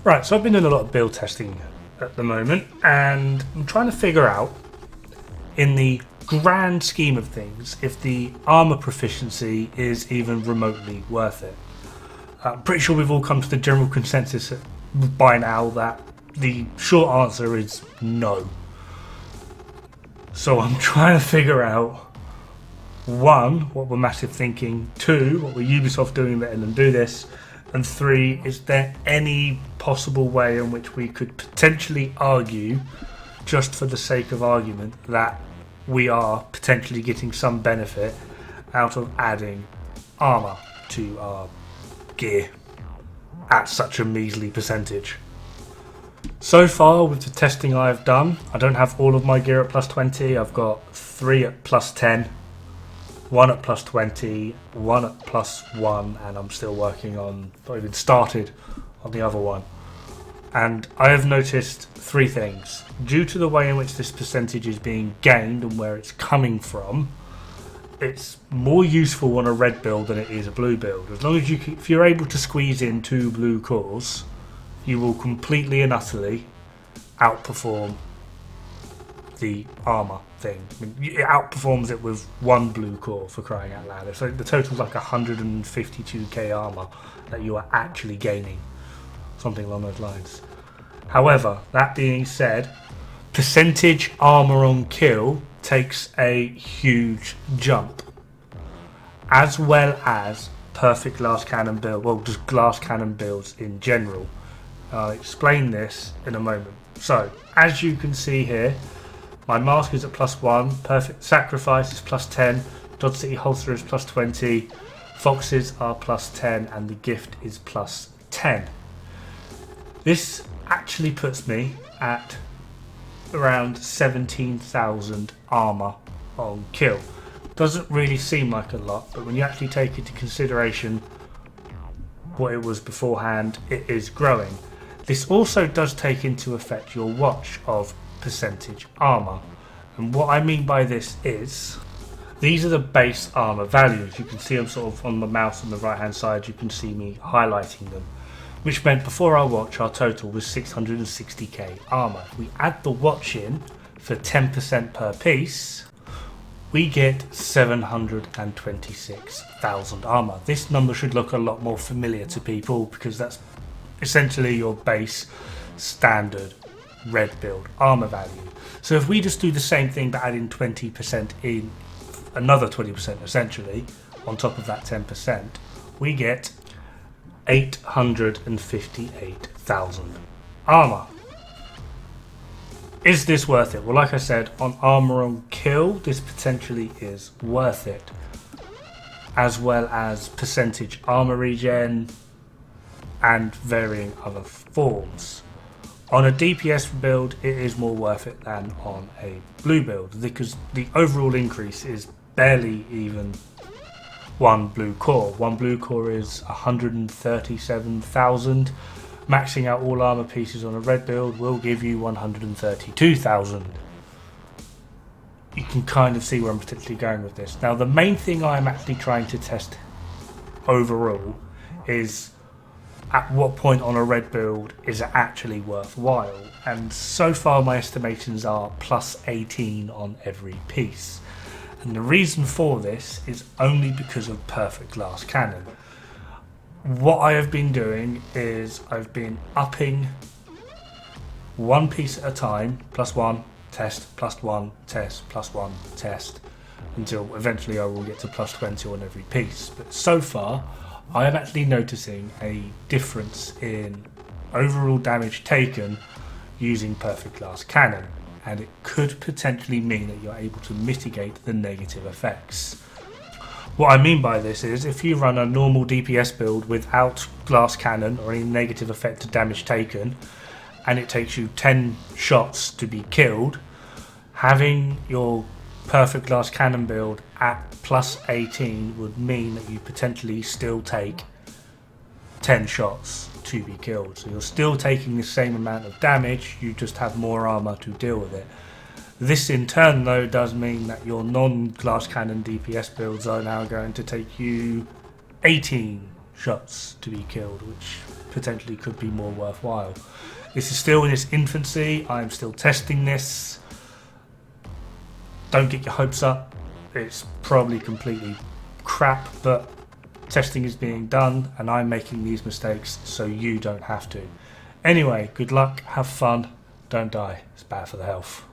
Right, so I've been doing a lot of build testing at the moment, and I'm trying to figure out, in the grand scheme of things, if the Armour Proficiency is even remotely worth it. I'm pretty sure we've all come to the general consensus by now that the short answer is no. So I'm trying to figure out, one, what were Massive thinking, two, what were Ubisoft doing letting them do this, and three, is there any possible way in which we could potentially argue, just for the sake of argument, that we are potentially getting some benefit out of adding armour to our gear at such a measly percentage? So far, with the testing I've done, I don't have all of my gear at plus 20. I've got 3 at plus 10, 1 at plus 20, 1 at plus 1, and I'm still working on, not even started on the other one. And I have noticed 3 things. Due to the way in which this percentage is being gained and where it's coming from, it's more useful on a red build than it is a blue build. As long as if you're able to squeeze in 2 blue cores, you will completely and utterly outperform the armour thing. I mean, it outperforms it with 1 blue core, for crying out loud. So the total's like 152k armour that you are actually gaining, something along those lines. However, that being said, percentage armour on kill takes a huge jump, as well as perfect glass cannon build, well, just glass cannon builds in general. I'll explain this in a moment. So, as you can see here, my mask is at plus 1, perfect sacrifice is plus 10, Dod City holster is plus 20, foxes are plus 10, and the gift is plus 10. This actually puts me at around 17,000 armour on kill. Doesn't really seem like a lot, but when you actually take into consideration what it was beforehand, it is growing. This also does take into effect your watch of percentage armour, and what I mean by this is these are the base armour values. You can see them sort of on the mouse on the right hand side, you can see me highlighting them, which meant before our watch our total was 660k armour. If we add the watch in for 10% per piece, we get 726,000 armour. This number should look a lot more familiar to people because that's essentially your base standard red build armour value. So if we just do the same thing but add in 20% in, another 20% essentially, on top of that 10%, we get 858,000 armour. Is this worth it? Well, like I said, on armour on kill, this potentially is worth it, as well as percentage armour regen and varying other forms. On a DPS build, it is more worth it than on a blue build, because the overall increase is barely even 1 blue core. 1 blue core is 137,000. Maxing out all armour pieces on a red build will give you 132,000. You can kind of see where I'm potentially going with this. Now, the main thing I'm actually trying to test overall is at what point on a red build is it actually worthwhile, and so far my estimations are plus 18 on every piece, and the reason for this is only because of perfect glass cannon. What I have been doing is I've been upping 1 piece at a time, plus 1 test, plus 1 test, plus 1 test, until eventually I will get to plus 20 on every piece. But so far I am actually noticing a difference in overall damage taken using perfect glass cannon, and it could potentially mean that you're able to mitigate the negative effects. What I mean by this is, if you run a normal DPS build without glass cannon or any negative effect to damage taken, and it takes you 10 shots to be killed, having your perfect glass cannon build at plus 18 would mean that you potentially still take 10 shots to be killed. So you're still taking the same amount of damage, you just have more armour to deal with it. This in turn though does mean that your non-glass cannon DPS builds are now going to take you 18 shots to be killed, which potentially could be more worthwhile. This is still in its infancy. I'm still testing this. Don't get your hopes up. It's probably completely crap, but testing is being done and I'm making these mistakes so you don't have to. Anyway, good luck, have fun, don't die. It's bad for the health.